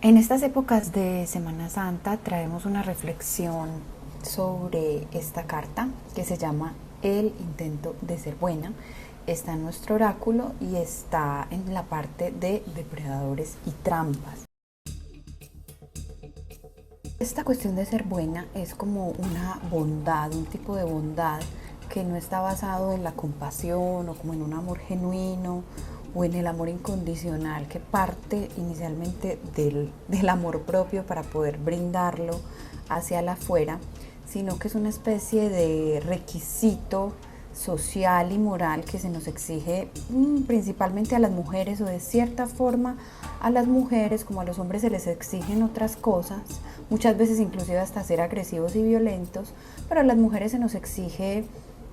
En estas épocas de Semana Santa traemos una reflexión sobre esta carta que se llama El intento de ser buena. Está en nuestro oráculo y está en la parte de depredadores y trampas. Esta cuestión de ser buena es como una bondad, un tipo de bondad que no está basado en la compasión o como en un amor genuino o en el amor incondicional que parte inicialmente del amor propio para poder brindarlo hacia la afuera, sino que es una especie de requisito social y moral que se nos exige principalmente a las mujeres, o de cierta forma a las mujeres como a los hombres se les exigen otras cosas, muchas veces inclusive hasta ser agresivos y violentos, pero a las mujeres se nos exige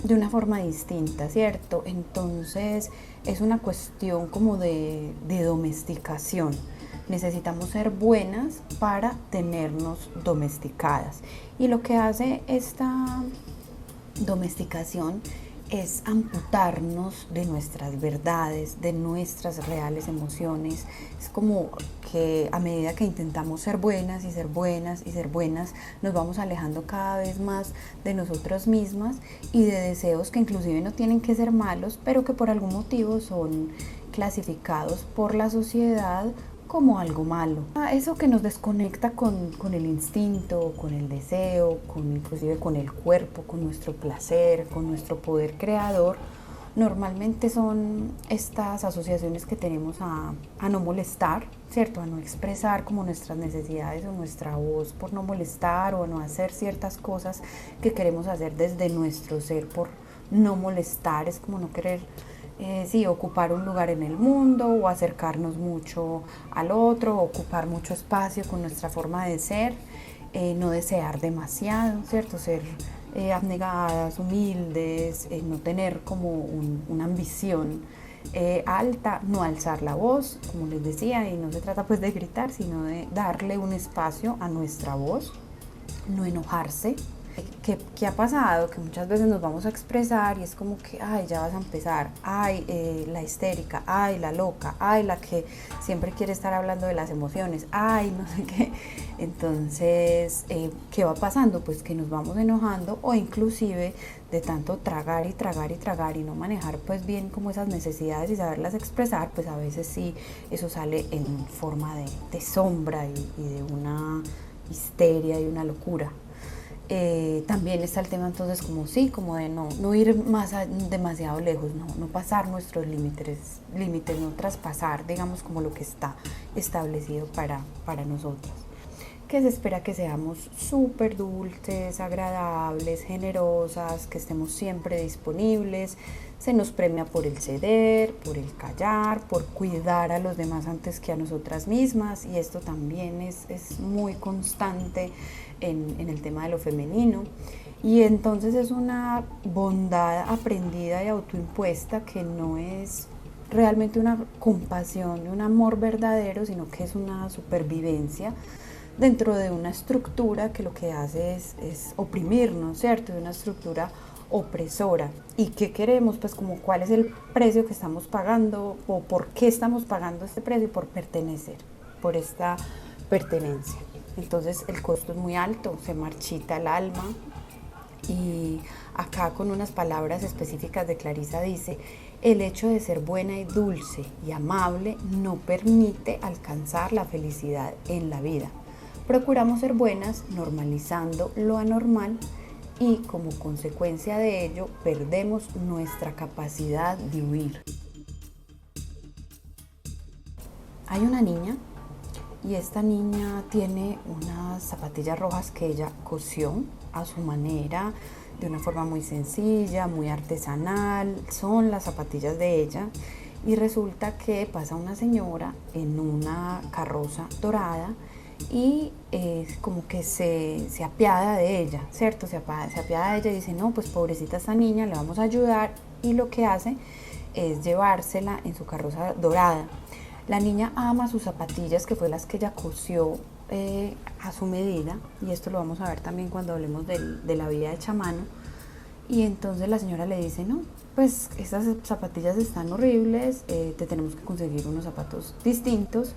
de una forma distinta, ¿cierto? Entonces es una cuestión como de domesticación. Necesitamos ser buenas para tenernos domesticadas. Y lo que hace esta domesticación es amputarnos de nuestras verdades, de nuestras reales emociones. Es como que a medida que intentamos ser buenas y ser buenas y ser buenas, nos vamos alejando cada vez más de nosotras mismas y de deseos que inclusive no tienen que ser malos, pero que por algún motivo son clasificados por la sociedad como algo malo. Eso que nos desconecta con el instinto, con el deseo, inclusive con el cuerpo, con nuestro placer, con nuestro poder creador, normalmente son estas asociaciones que tenemos a no molestar, ¿cierto? A no expresar como nuestras necesidades o nuestra voz por no molestar, o a no hacer ciertas cosas que queremos hacer desde nuestro ser por no molestar. Es como no querer sí, ocupar un lugar en el mundo o acercarnos mucho al otro, ocupar mucho espacio con nuestra forma de ser, no desear demasiado, ¿cierto? Ser abnegadas, humildes, no tener como una ambición alta, no alzar la voz, como les decía, y no se trata pues de gritar, sino de darle un espacio a nuestra voz, no enojarse. ¿Qué ha pasado? Que muchas veces nos vamos a expresar y es como que, ay, ya vas a empezar, ay, la histérica, ay, la loca, ay, la que siempre quiere estar hablando de las emociones, ay, no sé qué. Entonces, ¿qué va pasando? Pues que nos vamos enojando, o inclusive de tanto tragar y tragar y tragar y no manejar pues bien como esas necesidades y saberlas expresar, pues a veces sí eso sale en forma de sombra y de una histeria y una locura. También está el tema entonces como sí, como de no ir demasiado lejos, no pasar nuestros límites, no traspasar, digamos, como lo que está establecido para nosotros. Que se espera que seamos súper dulces, agradables, generosas, que estemos siempre disponibles. Se nos premia por el ceder, por el callar, por cuidar a los demás antes que a nosotras mismas, y esto también es muy constante en el tema de lo femenino. Y entonces es una bondad aprendida y autoimpuesta que no es realmente una compasión, un amor verdadero, sino que es una supervivencia dentro de una estructura que lo que hace es oprimirnos, ¿cierto? De una estructura opresora. ¿Y qué queremos? Pues como cuál es el precio que estamos pagando, o por qué estamos pagando este precio, por pertenecer, por esta pertenencia. Entonces el costo es muy alto, se marchita el alma. Y acá con unas palabras específicas de Clarisa dice: el hecho de ser buena y dulce y amable no permite alcanzar la felicidad en la vida. Procuramos ser buenas normalizando lo anormal, y como consecuencia de ello perdemos nuestra capacidad de huir. Hay una niña, y esta niña tiene unas zapatillas rojas que ella cosió a su manera, de una forma muy sencilla, muy artesanal. Son las zapatillas de ella. Y resulta que pasa una señora en una carroza dorada y como que se apiada de ella, ¿cierto? Se apiada de ella y dice: no, pues pobrecita esta niña, le vamos a ayudar. Y lo que hace es llevársela en su carroza dorada. La niña ama sus zapatillas, que fue las que ella cosió a su medida, y esto lo vamos a ver también cuando hablemos de la vida hecha a mano. Y entonces la señora le dice: no, pues estas zapatillas están horribles, te tenemos que conseguir unos zapatos distintos.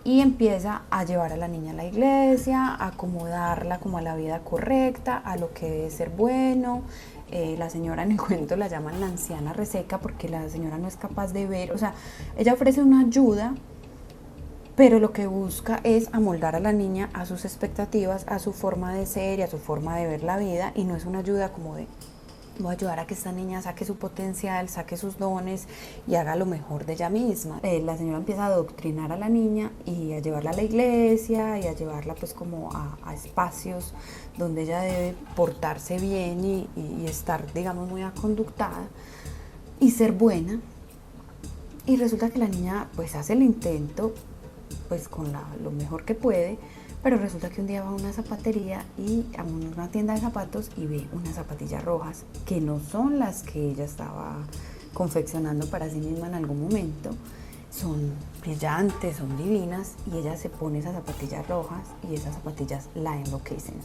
y empieza a llevar a la niña a la iglesia, a acomodarla como a la vida correcta, a lo que debe ser bueno. La señora en el cuento la llaman la anciana reseca porque la señora no es capaz de ver, o sea, ella ofrece una ayuda, pero lo que busca es amoldar a la niña a sus expectativas, a su forma de ser y a su forma de ver la vida, y no es una ayuda como de voy a ayudar a que esta niña saque su potencial, saque sus dones y haga lo mejor de ella misma. La señora empieza a adoctrinar a la niña y a llevarla a la iglesia y a llevarla pues como a espacios donde ella debe portarse bien y estar, digamos, muy aconductada y ser buena. Y resulta que la niña pues hace el intento pues con lo mejor que puede, pero resulta que un día va a una zapatería y a una tienda de zapatos y ve unas zapatillas rojas que no son las que ella estaba confeccionando para sí misma en algún momento. Son brillantes, son divinas, y ella se pone esas zapatillas rojas y esas zapatillas la enloquecen.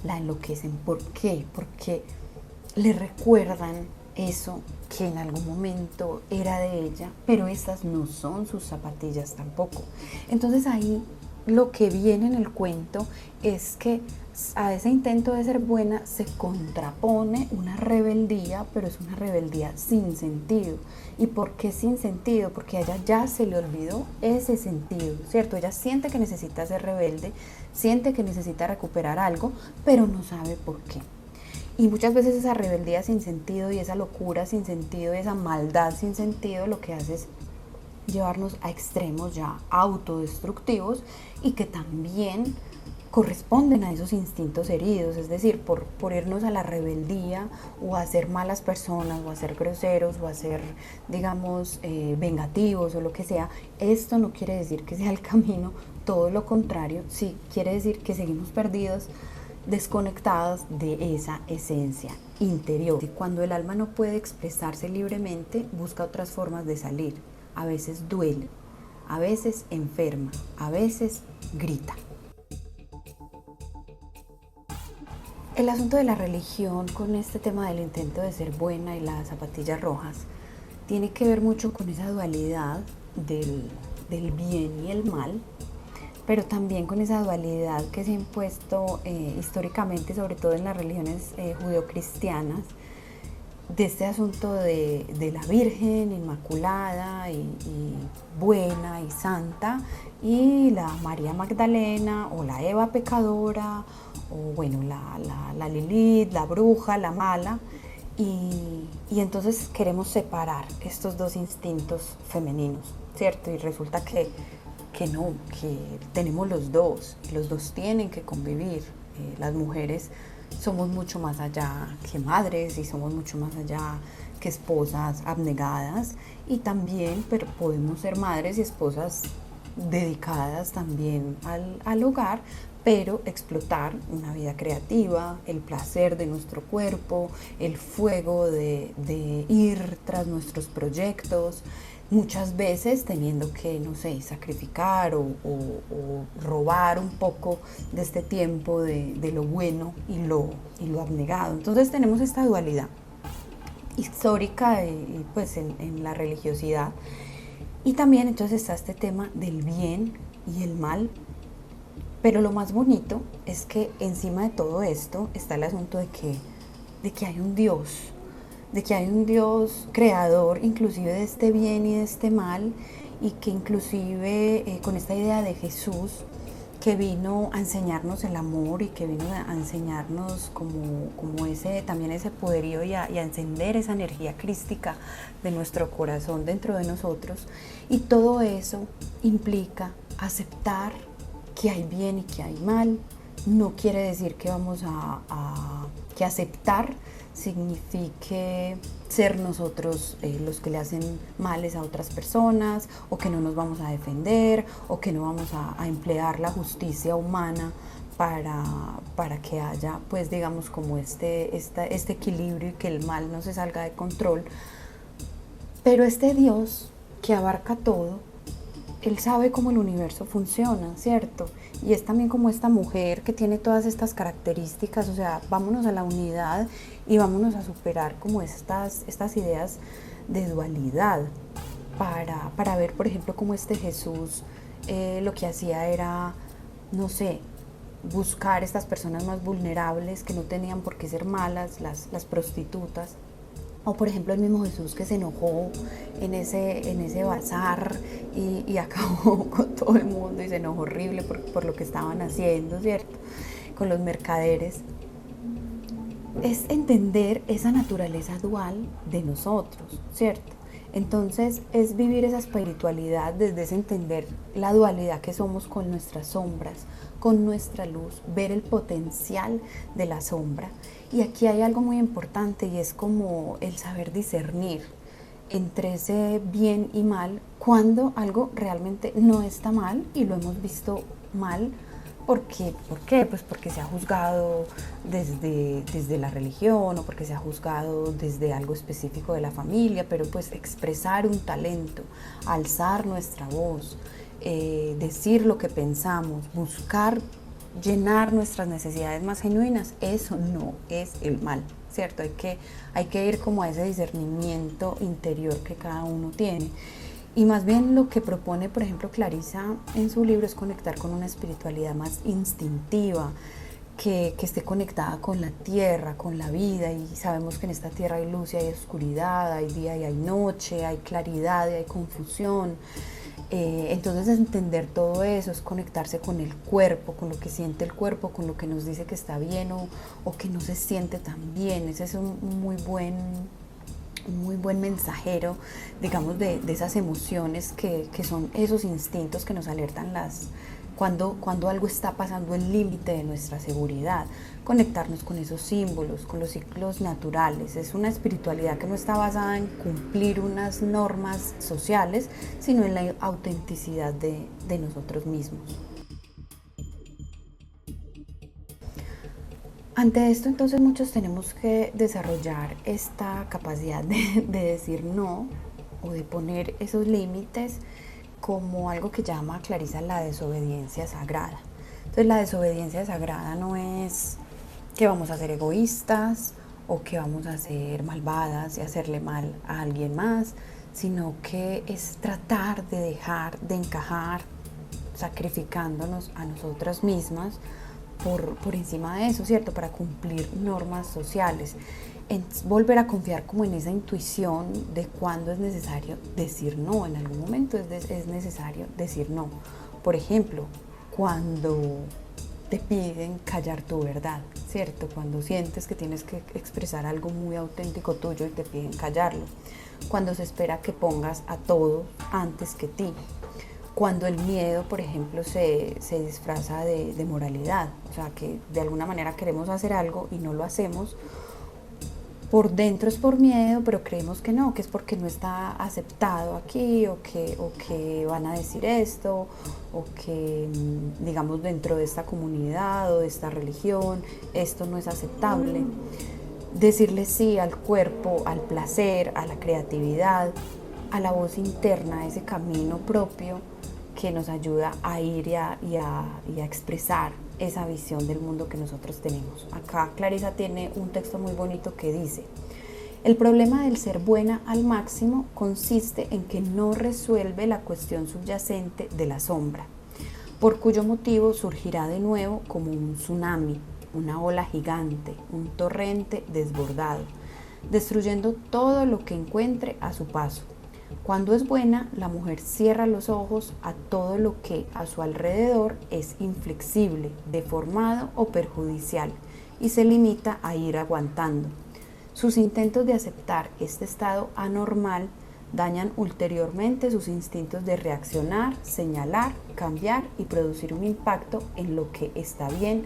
La enloquecen, ¿por qué? Porque le recuerdan eso que en algún momento era de ella, pero estas no son sus zapatillas tampoco. Entonces ahí lo que viene en el cuento es que a ese intento de ser buena se contrapone una rebeldía, pero es una rebeldía sin sentido. ¿Y por qué sin sentido? Porque a ella ya se le olvidó ese sentido, ¿cierto? Ella siente que necesita ser rebelde, siente que necesita recuperar algo, pero no sabe por qué. Y muchas veces esa rebeldía sin sentido y esa locura sin sentido y esa maldad sin sentido lo que hace es llevarnos a extremos ya autodestructivos y que también corresponden a esos instintos heridos, es decir, por irnos a la rebeldía o a ser malas personas o a ser groseros o a ser, digamos, vengativos o lo que sea. Esto no quiere decir que sea el camino, todo lo contrario, sí quiere decir que seguimos perdidos, desconectados de esa esencia interior. Cuando el alma no puede expresarse libremente, busca otras formas de salir. A veces duele, a veces enferma, a veces grita. El asunto de la religión con este tema del intento de ser buena y las zapatillas rojas tiene que ver mucho con esa dualidad del bien y el mal, pero también con esa dualidad que se ha impuesto históricamente, sobre todo en las religiones judeocristianas, de este asunto de la Virgen Inmaculada y buena y santa, y la María Magdalena o la Eva pecadora, o bueno, la Lilith, la bruja, la mala, y entonces queremos separar estos dos instintos femeninos, ¿cierto? Y resulta que no, que tenemos los dos tienen que convivir. Las mujeres somos mucho más allá que madres y somos mucho más allá que esposas abnegadas, y también podemos ser madres y esposas dedicadas también al hogar, pero explotar una vida creativa, el placer de nuestro cuerpo, el fuego de ir tras nuestros proyectos, muchas veces teniendo que, no sé, sacrificar o robar un poco de este tiempo de lo bueno y lo abnegado. Entonces tenemos esta dualidad histórica y pues en la religiosidad, y también entonces está este tema del bien y el mal. Pero lo más bonito es que encima de todo esto está el asunto de que hay un Dios, de que hay un Dios creador inclusive de este bien y de este mal, y que inclusive con esta idea de Jesús, que vino a enseñarnos el amor y que vino a enseñarnos como también ese poderío y a encender esa energía crística de nuestro corazón dentro de nosotros. Y todo eso implica aceptar que hay bien y que hay mal. No quiere decir que vamos que aceptar signifique ser nosotros los que le hacen males a otras personas, o que no nos vamos a defender, o que no vamos a emplear la justicia humana para que haya, pues digamos, como este equilibrio y que el mal no se salga de control. Pero este Dios que abarca todo, Él sabe cómo el universo funciona, ¿cierto? Y es también como esta mujer que tiene todas estas características, o sea, vámonos a la unidad y vámonos a superar como estas ideas de dualidad para ver, por ejemplo, cómo este Jesús lo que hacía era, no sé, buscar estas personas más vulnerables que no tenían por qué ser malas, las prostitutas. O por ejemplo el mismo Jesús que se enojó en ese bazar y acabó con todo el mundo y se enojó horrible por lo que estaban haciendo, ¿cierto? Con los mercaderes. Es entender esa naturaleza dual de nosotros, ¿cierto? Entonces es vivir esa espiritualidad desde ese entender la dualidad que somos con nuestras sombras, con nuestra luz, ver el potencial de la sombra. Y aquí hay algo muy importante y es como el saber discernir entre ese bien y mal cuando algo realmente no está mal y lo hemos visto mal. ¿Por qué? Pues porque se ha juzgado desde la religión o porque se ha juzgado desde algo específico de la familia, pero pues expresar un talento, alzar nuestra voz, decir lo que pensamos, buscar llenar nuestras necesidades más genuinas, eso no es el mal, ¿cierto? Hay que ir como a ese discernimiento interior que cada uno tiene. Y más bien lo que propone, por ejemplo, Clarisa en su libro es conectar con una espiritualidad más instintiva, que esté conectada con la tierra, con la vida. Y sabemos que en esta tierra hay luz y hay oscuridad, hay día y hay noche, hay claridad y hay confusión. Entonces entender todo eso es conectarse con el cuerpo, con lo que siente el cuerpo, con lo que nos dice que está bien o que no se siente tan bien. Ese es un muy buen mensajero, digamos, de esas emociones que son esos instintos que nos alertan cuando algo está pasando el límite de nuestra seguridad. Conectarnos con esos símbolos, con los ciclos naturales. Es una espiritualidad que no está basada en cumplir unas normas sociales, sino en la autenticidad de nosotros mismos. Ante esto, entonces, muchos tenemos que desarrollar esta capacidad de decir no o de poner esos límites como algo que llama Clarisa la desobediencia sagrada. Entonces, la desobediencia sagrada no es que vamos a ser egoístas o que vamos a ser malvadas y hacerle mal a alguien más, sino que es tratar de dejar de encajar, sacrificándonos a nosotras mismas por encima de eso, ¿cierto? Para cumplir normas sociales. Es volver a confiar como en esa intuición de cuándo es necesario decir no. En algún momento es necesario decir no. Por ejemplo, cuando te piden callar tu verdad, ¿cierto? Cuando sientes que tienes que expresar algo muy auténtico tuyo y te piden callarlo. Cuando se espera que pongas a todos antes que ti. Cuando el miedo, por ejemplo, se disfraza de moralidad, o sea, que de alguna manera queremos hacer algo y no lo hacemos, por dentro es por miedo, pero creemos que no, que es porque no está aceptado aquí o que van a decir esto o que, digamos, dentro de esta comunidad o de esta religión esto no es aceptable. Decirle sí al cuerpo, al placer, a la creatividad, a la voz interna, a ese camino propio que nos ayuda a ir y a expresar esa visión del mundo que nosotros tenemos. Acá Clarisa tiene un texto muy bonito que dice: el problema del ser buena al máximo consiste en que no resuelve la cuestión subyacente de la sombra, por cuyo motivo surgirá de nuevo como un tsunami, una ola gigante, un torrente desbordado, destruyendo todo lo que encuentre a su paso. Cuando es buena, la mujer cierra los ojos a todo lo que a su alrededor es inflexible, deformado o perjudicial y se limita a ir aguantando. Sus intentos de aceptar este estado anormal dañan ulteriormente sus instintos de reaccionar, señalar, cambiar y producir un impacto en lo que está bien,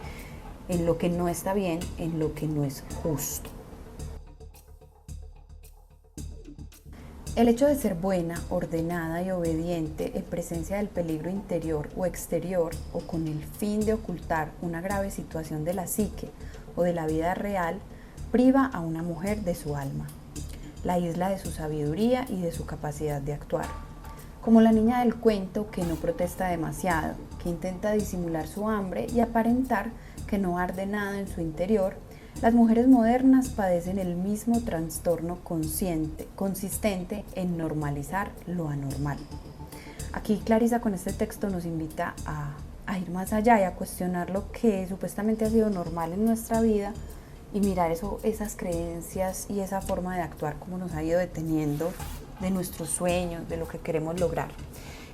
en lo que no está bien, en lo que no es justo. El hecho de ser buena, ordenada y obediente en presencia del peligro interior o exterior o con el fin de ocultar una grave situación de la psique o de la vida real, priva a una mujer de su alma, la aísla de su sabiduría y de su capacidad de actuar. Como la niña del cuento que no protesta demasiado, que intenta disimular su hambre y aparentar que no arde nada en su interior, las mujeres modernas padecen el mismo trastorno consistente en normalizar lo anormal. Aquí Clarisa con este texto nos invita a ir más allá y a cuestionar lo que supuestamente ha sido normal en nuestra vida y mirar esas creencias y esa forma de actuar como nos ha ido deteniendo de nuestros sueños, de lo que queremos lograr.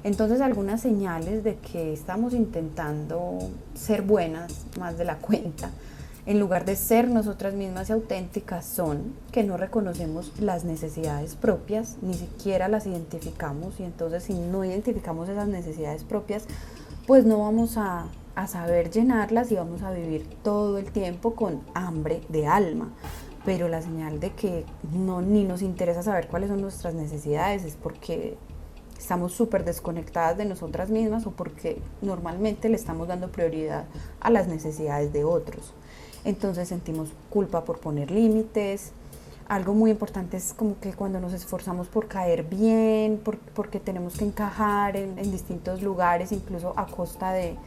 Entonces, algunas señales de que estamos intentando ser buenas más de la cuenta, en lugar de ser nosotras mismas y auténticas, son que no reconocemos las necesidades propias, ni siquiera las identificamos, y entonces si no identificamos esas necesidades propias, pues no vamos a saber llenarlas y vamos a vivir todo el tiempo con hambre de alma. Pero la señal de que ni nos interesa saber cuáles son nuestras necesidades es porque estamos súper desconectadas de nosotras mismas o porque normalmente le estamos dando prioridad a las necesidades de otros. Entonces sentimos culpa por poner límites. Algo muy importante es como que cuando nos esforzamos por caer bien, porque tenemos que encajar en distintos lugares, incluso a costa de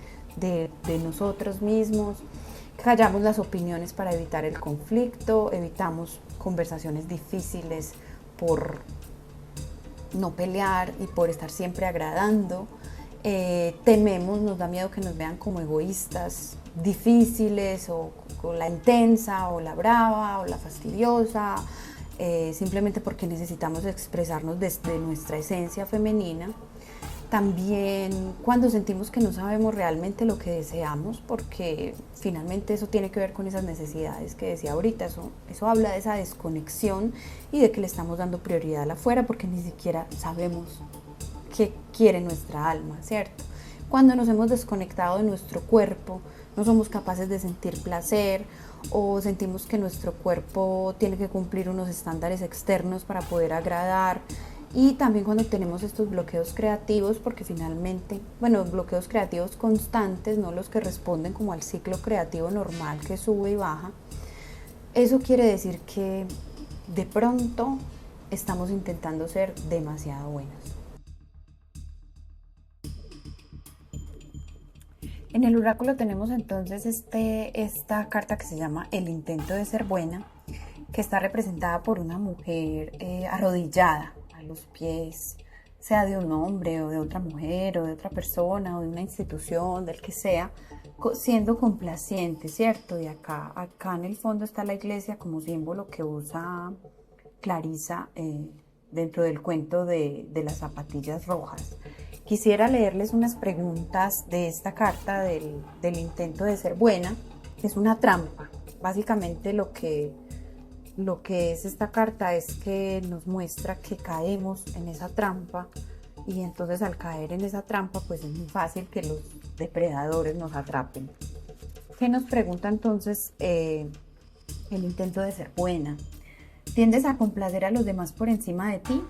nosotros mismos. Callamos las opiniones para evitar el conflicto, evitamos conversaciones difíciles por no pelear y por estar siempre agradando. Tememos, nos da miedo que nos vean como egoístas, difíciles, o la intensa, o la brava, o la fastidiosa, simplemente porque necesitamos expresarnos desde nuestra esencia femenina. También cuando sentimos que no sabemos realmente lo que deseamos, porque finalmente eso tiene que ver con esas necesidades que decía ahorita, eso habla de esa desconexión y de que le estamos dando prioridad a la afuera porque ni siquiera sabemos qué quiere nuestra alma, ¿cierto? Cuando nos hemos desconectado de nuestro cuerpo, no somos capaces de sentir placer o sentimos que nuestro cuerpo tiene que cumplir unos estándares externos para poder agradar. Y también cuando tenemos estos bloqueos creativos, porque finalmente, bloqueos creativos constantes, no los que responden como al ciclo creativo normal que sube y baja, eso quiere decir que de pronto estamos intentando ser demasiado buenas. En el oráculo tenemos entonces esta carta que se llama El intento de ser buena, que está representada por una mujer arrodillada a los pies, sea de un hombre o de otra mujer o de otra persona o de una institución, del que sea, siendo complaciente, ¿cierto? Y acá en el fondo está la iglesia como símbolo que usa Clarisa dentro del cuento de las zapatillas rojas. Quisiera leerles unas preguntas de esta carta del intento de ser buena, que es una trampa. Básicamente lo que es esta carta es que nos muestra que caemos en esa trampa y entonces al caer en esa trampa pues es muy fácil que los depredadores nos atrapen. ¿Qué nos pregunta entonces el intento de ser buena? ¿Tiendes a complacer a los demás por encima de ti?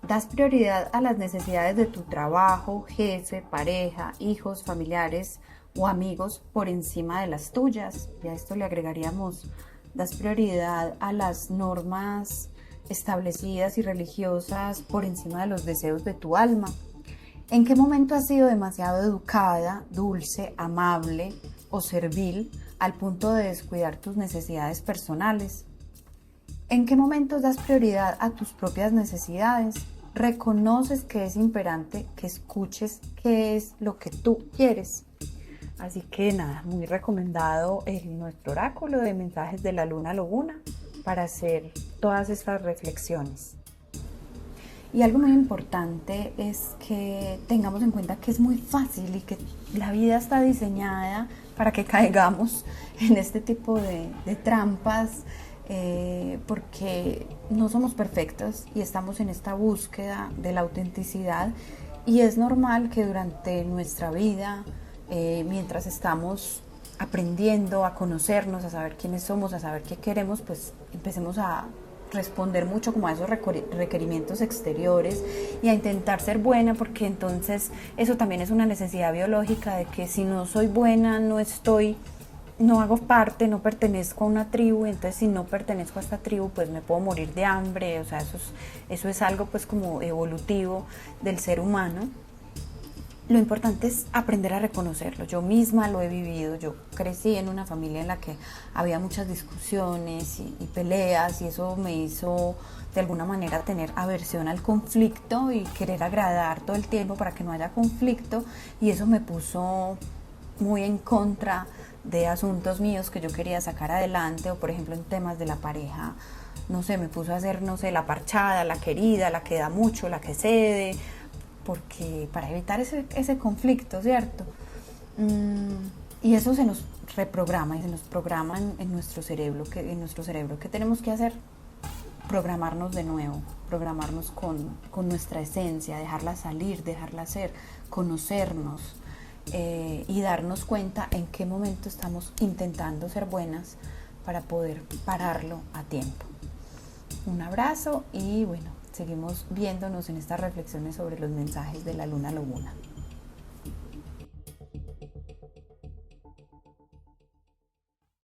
¿Das prioridad a las necesidades de tu trabajo, jefe, pareja, hijos, familiares o amigos por encima de las tuyas? Y a esto le agregaríamos: ¿das prioridad a las normas establecidas y religiosas por encima de los deseos de tu alma? ¿En qué momento has sido demasiado educada, dulce, amable o servil al punto de descuidar tus necesidades personales? ¿En qué momentos das prioridad a tus propias necesidades? ¿Reconoces que es imperante que escuches qué es lo que tú quieres? Así que nada, muy recomendado nuestro oráculo de mensajes de la luna loguna para hacer todas estas reflexiones. Y algo muy importante es que tengamos en cuenta que es muy fácil y que la vida está diseñada para que caigamos en este tipo de trampas, porque no somos perfectas y estamos en esta búsqueda de la autenticidad, y es normal que durante nuestra vida, mientras estamos aprendiendo a conocernos, a saber quiénes somos, a saber qué queremos, pues empecemos a responder mucho como a esos requerimientos exteriores y a intentar ser buena, porque entonces eso también es una necesidad biológica de que si no soy buena, no hago parte, no pertenezco a una tribu. Entonces si no pertenezco a esta tribu pues me puedo morir de hambre. O sea, eso es algo pues como evolutivo del ser humano. lo importante es aprender a reconocerlo. Yo misma lo he vivido. Yo crecí en una familia en la que había muchas discusiones y peleas, y eso me hizo de alguna manera tener aversión al conflicto y querer agradar todo el tiempo para que no haya conflicto, y eso me puso muy en contra de asuntos míos que yo quería sacar adelante, o por ejemplo en temas de la pareja, no sé, me puso a hacer, no sé, la parchada, la querida, la que da mucho, la que cede, porque para evitar ese conflicto, ¿cierto? Y eso se nos reprograma y se nos programa en nuestro cerebro, ¿qué tenemos que hacer? Programarnos de nuevo, programarnos con nuestra esencia, dejarla salir, dejarla ser, conocernos, y darnos cuenta en qué momento estamos intentando ser buenas para poder pararlo a tiempo. Un abrazo y bueno, seguimos viéndonos en estas reflexiones sobre los mensajes de la luna lobuna.